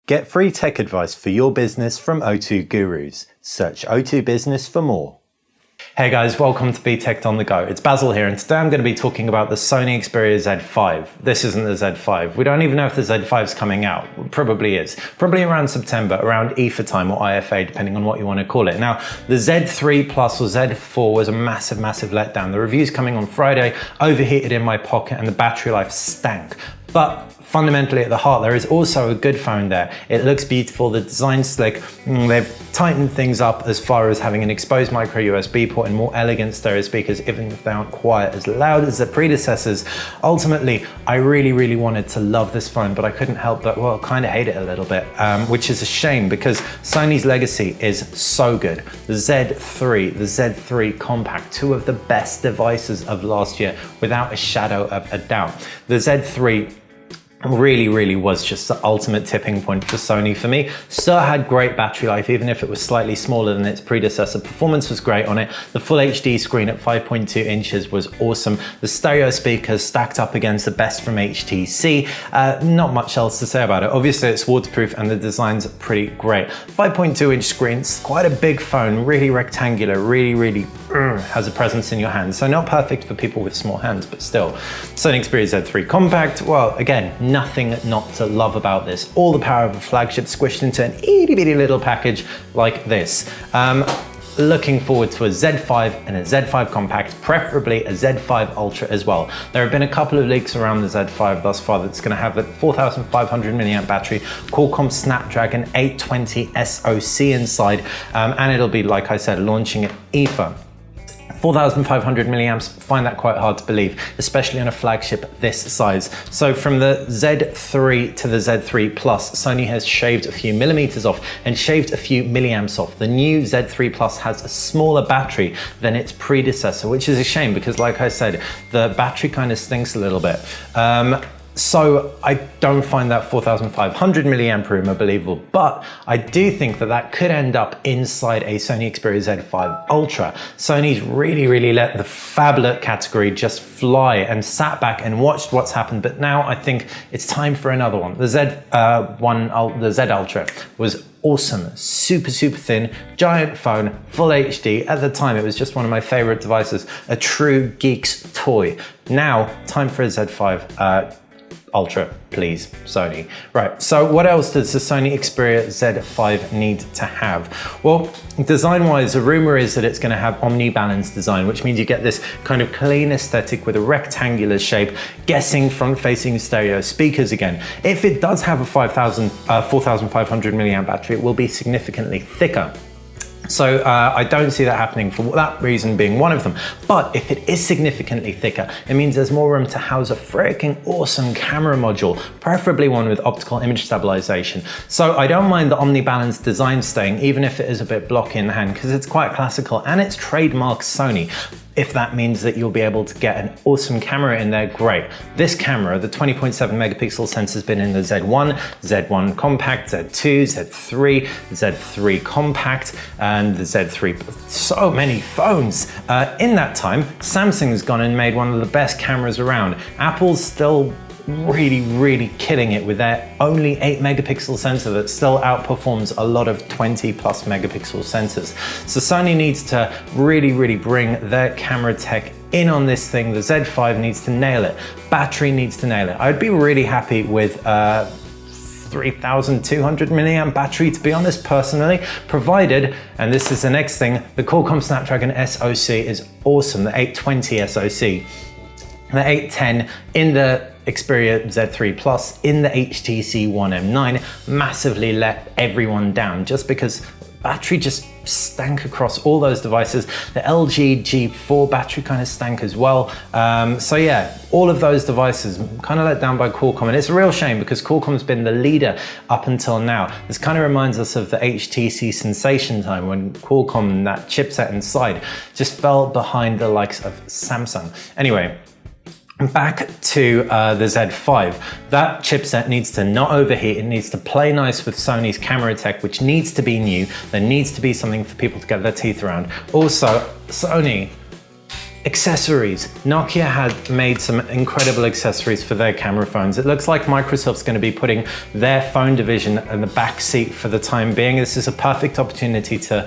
Get free tech advice for your business from O2 Gurus. Search O2 Business for more. Hey guys, welcome to Btekt on the go. It's Basil here, and today I'm going to be talking about the Sony Xperia Z5. This isn't the Z5. We don't even know if the Z5 is coming out. It probably is. Probably around September, around IFA time or IFA, depending on what you want to call it. Now, the Z3 Plus or Z4 was a massive letdown. The review's coming on Friday, overheated in my pocket, and the battery life stank. But fundamentally at the heart, there is also a good phone there. It looks beautiful, the design's slick, they've tightened things up as far as having an exposed micro USB port and more elegant stereo speakers, even if they aren't quite as loud as their predecessors. Ultimately, I really wanted to love this phone, but I couldn't help but, well, kind of hate it a little bit, which is a shame because Sony's legacy is so good. The Z3, the Z3 Compact, two of the best devices of last year, without a shadow of a doubt. The Z3 really was just the ultimate tipping point for Sony for me. Still had great battery life, even if it was slightly smaller than its predecessor. Performance was great on it. The full HD screen at 5.2 inches was awesome. The stereo speakers stacked up against the best from HTC. Not much else to say about it. Obviously it's waterproof and the design's pretty great. 5.2 inch screen, it's quite a big phone, really rectangular, really has a presence in your hand. So not perfect for people with small hands, but still. Sony Xperia Z3 Compact, well, again, nothing not to love about this. All the power of a flagship squished into an itty bitty little package like this. Looking forward to a Z5 and a Z5 Compact, preferably a Z5 Ultra as well. There have been a couple of leaks around the Z5 thus far that's going to have the 4,500 mAh battery, Qualcomm Snapdragon 820 SoC inside, and it'll be, like I said, launching at IFA. 4,500 milliamps, find that quite hard to believe, especially on a flagship this size. So from the Z3 to the Z3 Plus, Sony has shaved a few millimeters off and shaved a few milliamps off. The new Z3 Plus has a smaller battery than its predecessor, which is a shame because, like I said, the battery kind of stinks a little bit. So I don't find that 4,500 milliamp room believable, but I do think that that could end up inside a Sony Xperia Z5 Ultra. Sony's really let the phablet category just fly and sat back and watched what's happened, but now I think it's time for another one. The the Z Ultra was awesome, super thin, giant phone, full HD. At the time, it was just one of my favorite devices, a true geek's toy. Now, time for a Z5 Ultra, please, Sony. Right, so what else does the Sony Xperia Z5 need to have? Well, design-wise, the rumor is that it's going to have omni-balance design, which means you get this kind of clean aesthetic with a rectangular shape, guessing front-facing stereo speakers again. If it does have a 4,500 milliamp battery, it will be significantly thicker. So I don't see that happening for that reason being one of them. But if it is significantly thicker, it means there's more room to house a freaking awesome camera module, preferably one with optical image stabilization. So I don't mind the omni-balance design staying, even if it is a bit blocky in the hand, because it's quite classical and it's trademark Sony. If that means that you'll be able to get an awesome camera in there, great. This camera, the 20.7 megapixel sensor, has been in the Z1, Z1 Compact, Z2, Z3, Z3 Compact, and the Z3. So many phones. In that time, Samsung's gone and made one of the best cameras around. Apple's still really killing it with their only 8 megapixel sensor that still outperforms a lot of 20 plus megapixel sensors. So Sony needs to really bring their camera tech in on this thing. The Z5 needs to nail it. Battery needs to nail it. I'd be really happy with 3,200 milliamp battery, to be honest, personally, provided, and this is the next thing, the Qualcomm Snapdragon SoC is awesome, the 820 SoC. The 810 in the Xperia Z3 Plus in the HTC One M9 massively let everyone down just because battery just stank across all those devices. The LG G4 battery kind of stank as well. So yeah, all of those devices kind of let down by Qualcomm, and it's a real shame because Qualcomm's been the leader up until now. This kind of reminds us of the HTC Sensation time when Qualcomm and that chipset inside just fell behind the likes of Samsung. Anyway, back to the Z5. That chipset needs to not overheat. It needs to play nice with Sony's camera tech, which needs to be new. There needs to be something for people to get their teeth around. Also, Sony, Accessories. Nokia had made some incredible accessories for their camera phones. It looks like Microsoft's going to be putting their phone division in the back seat for the time being. This is a perfect opportunity for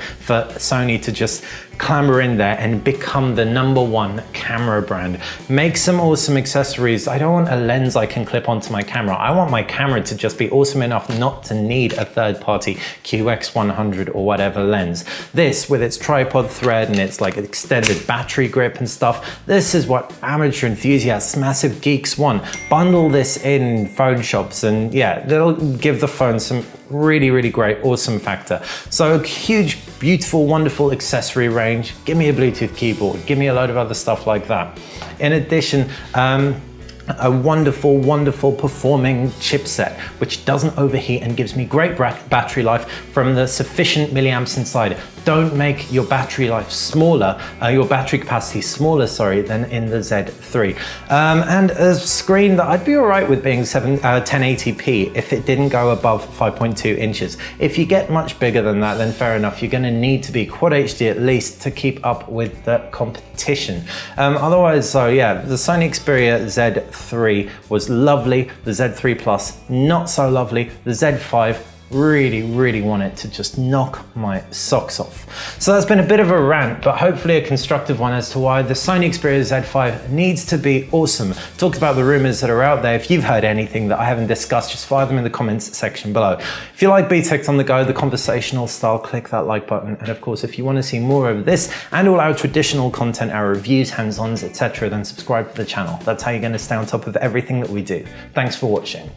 Sony to just clamber in there and become the #1 camera brand. Make some awesome accessories. I don't want a lens I can clip onto my camera. I want my camera to just be awesome enough not to need a third-party QX100 or whatever lens. This, with its tripod thread and its like extended battery grip and stuff, this is what amateur enthusiasts, massive geeks want. Bundle this in phone shops and yeah, they'll give the phone some really great, awesome factor. So a huge, beautiful, wonderful accessory range. Give me a Bluetooth keyboard, give me a load of other stuff like that. In addition, a wonderful performing chipset, which doesn't overheat and gives me great battery life from the sufficient milliamps inside. Don't make your battery life smaller, your battery capacity smaller, sorry, than in the Z3. And a screen that I'd be all right with being 1080p if it didn't go above 5.2 inches. If you get much bigger than that, then fair enough. You're gonna need to be Quad HD at least to keep up with the competition. Otherwise, so yeah, the Sony Xperia Z3 was lovely. The Z3 Plus, not so lovely. The Z5, really want it to just knock my socks off. So that's been a bit of a rant, but hopefully a constructive one as to why the Sony Xperia Z5 needs to be awesome. Talked about the rumors that are out there. If you've heard anything that I haven't discussed, just fire them in the comments section below. If you like Btekt on the go, the conversational style, click that like button. And of course, if you want to see more of this and all our traditional content, our reviews, hands-ons, etc., then subscribe to the channel. That's how you're going to stay on top of everything that we do. Thanks for watching.